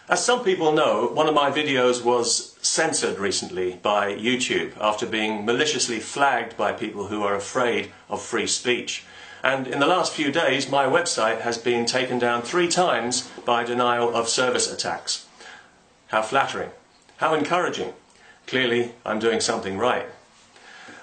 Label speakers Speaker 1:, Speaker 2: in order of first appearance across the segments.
Speaker 1: As some people know, one of my videos was censored recently by YouTube after being maliciously flagged by people who are afraid of free speech. And in the last few days, my website has been taken down 3 times by denial of service attacks. How flattering. How encouraging. Clearly, I'm doing something right.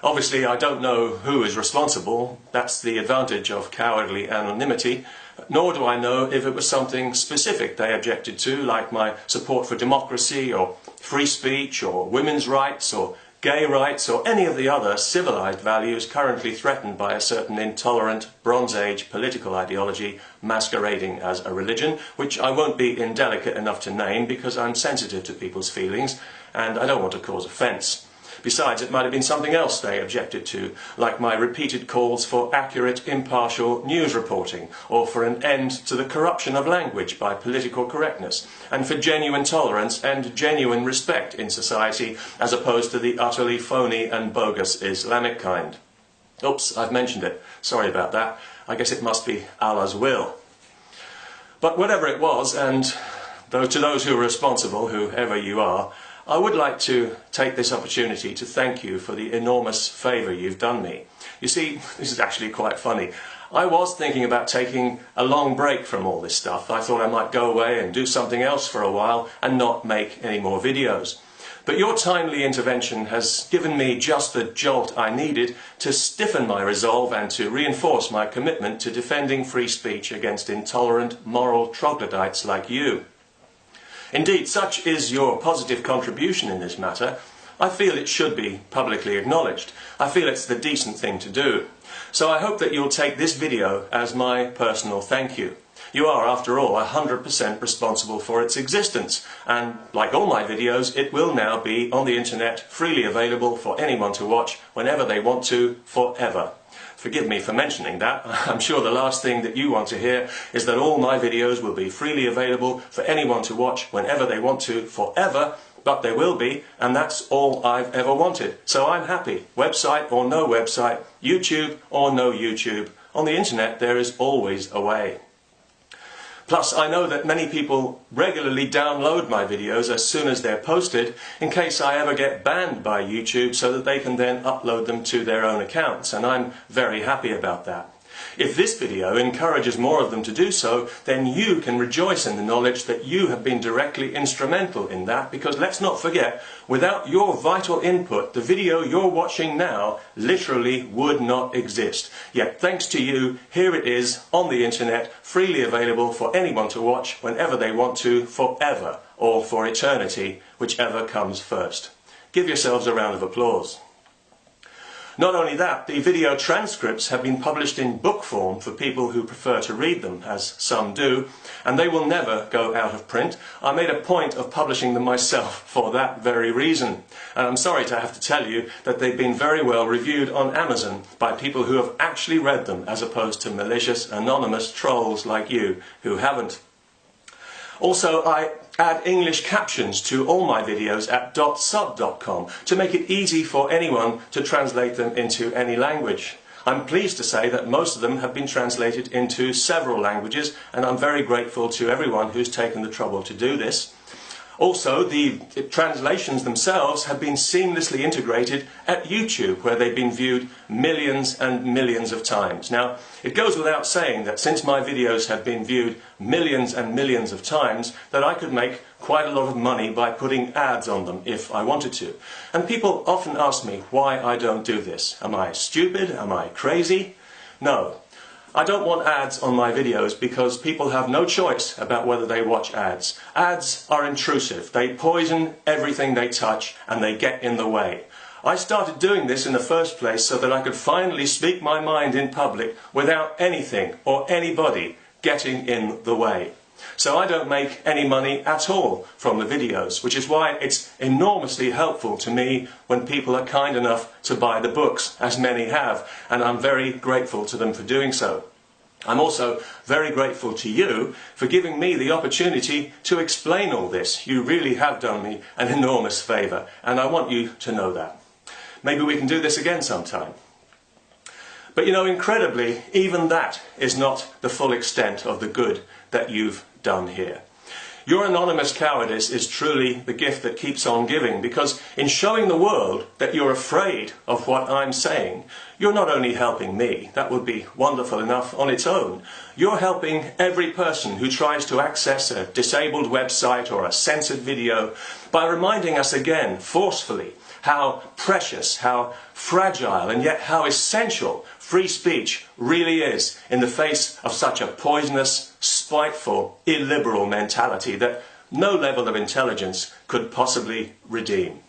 Speaker 1: Obviously, I don't know who is responsible. That's the advantage of cowardly anonymity. Nor do I know if it was something specific they objected to, like my support for democracy, or free speech, or women's rights, or gay rights, or any of the other civilized values currently threatened by a certain intolerant Bronze Age political ideology masquerading as a religion, which I won't be indelicate enough to name because I'm sensitive to people's feelings and I don't want to cause offence. Besides, it might have been something else they objected to, like my repeated calls for accurate, impartial news reporting, or for an end to the corruption of language by political correctness, and for genuine tolerance and genuine respect in society, as opposed to the utterly phony and bogus Islamic kind. Oops, I've mentioned it. Sorry about that. I guess it must be Allah's will. But whatever it was, and to those who are responsible, whoever you are, I would like to take this opportunity to thank you for the enormous favour you've done me. You see, this is actually quite funny. I was thinking about taking a long break from all this stuff. I thought I might go away and do something else for a while and not make any more videos. But your timely intervention has given me just the jolt I needed to stiffen my resolve and to reinforce my commitment to defending free speech against intolerant moral troglodytes like you. Indeed, such is your positive contribution in this matter, I feel it should be publicly acknowledged. I feel it's the decent thing to do. So I hope that you'll take this video as my personal thank you. You are, after all, 100% responsible for its existence, and like all my videos, it will now be on the internet, freely available for anyone to watch whenever they want to, forever. Forgive me for mentioning that. I'm sure the last thing that you want to hear is that all my videos will be freely available for anyone to watch whenever they want to, forever, but they will be, and that's all I've ever wanted. So I'm happy. Website or no website, YouTube or no YouTube, on the internet there is always a way. Plus, I know that many people regularly download my videos as soon as they're posted in case I ever get banned by YouTube so that they can then upload them to their own accounts, and I'm very happy about that. If this video encourages more of them to do so, then you can rejoice in the knowledge that you have been directly instrumental in that, because let's not forget, without your vital input, the video you're watching now literally would not exist. Yet thanks to you, here it is on the internet, freely available for anyone to watch whenever they want to, forever, or for eternity, whichever comes first. Give yourselves a round of applause. Not only that, the video transcripts have been published in book form for people who prefer to read them, as some do, and they will never go out of print. I made a point of publishing them myself for that very reason. And I'm sorry to have to tell you that they've been very well reviewed on Amazon by people who have actually read them, as opposed to malicious, anonymous trolls like you who haven't. Also, I add English captions to all my videos at .sub.com to make it easy for anyone to translate them into any language. I'm pleased to say that most of them have been translated into several languages, and I'm very grateful to everyone who's taken the trouble to do this. Also, the translations themselves have been seamlessly integrated at YouTube, where they've been viewed millions and millions of times. Now, it goes without saying that since my videos have been viewed millions and millions of times, that I could make quite a lot of money by putting ads on them if I wanted to. And people often ask me why I don't do this. Am I stupid? Am I crazy? No. I don't want ads on my videos because people have no choice about whether they watch ads. Ads are intrusive. They poison everything they touch and they get in the way. I started doing this in the first place so that I could finally speak my mind in public without anything or anybody getting in the way. So I don't make any money at all from the videos, which is why it's enormously helpful to me when people are kind enough to buy the books, as many have, and I'm very grateful to them for doing so. I'm also very grateful to you for giving me the opportunity to explain all this. You really have done me an enormous favour, and I want you to know that. Maybe we can do this again sometime. But you know, incredibly, even that is not the full extent of the good that you've done here. Your anonymous cowardice is truly the gift that keeps on giving, because in showing the world that you're afraid of what I'm saying, you're not only helping me, that would be wonderful enough on its own, you're helping every person who tries to access a disabled website or a censored video by reminding us again, forcefully, how precious, how fragile, and yet how essential free speech really is in the face of such a poisonous, spiteful, illiberal mentality that no level of intelligence could possibly redeem.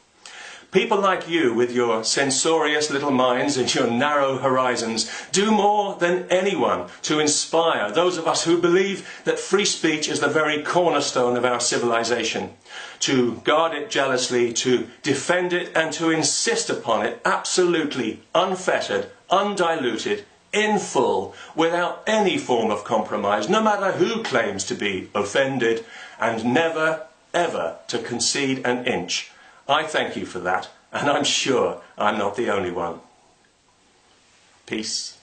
Speaker 1: People like you, with your censorious little minds and your narrow horizons, do more than anyone to inspire those of us who believe that free speech is the very cornerstone of our civilization, to guard it jealously, to defend it, and to insist upon it absolutely unfettered, undiluted, in full, without any form of compromise, no matter who claims to be offended, and never, ever to concede an inch. I thank you for that, and I'm sure I'm not the only one. Peace.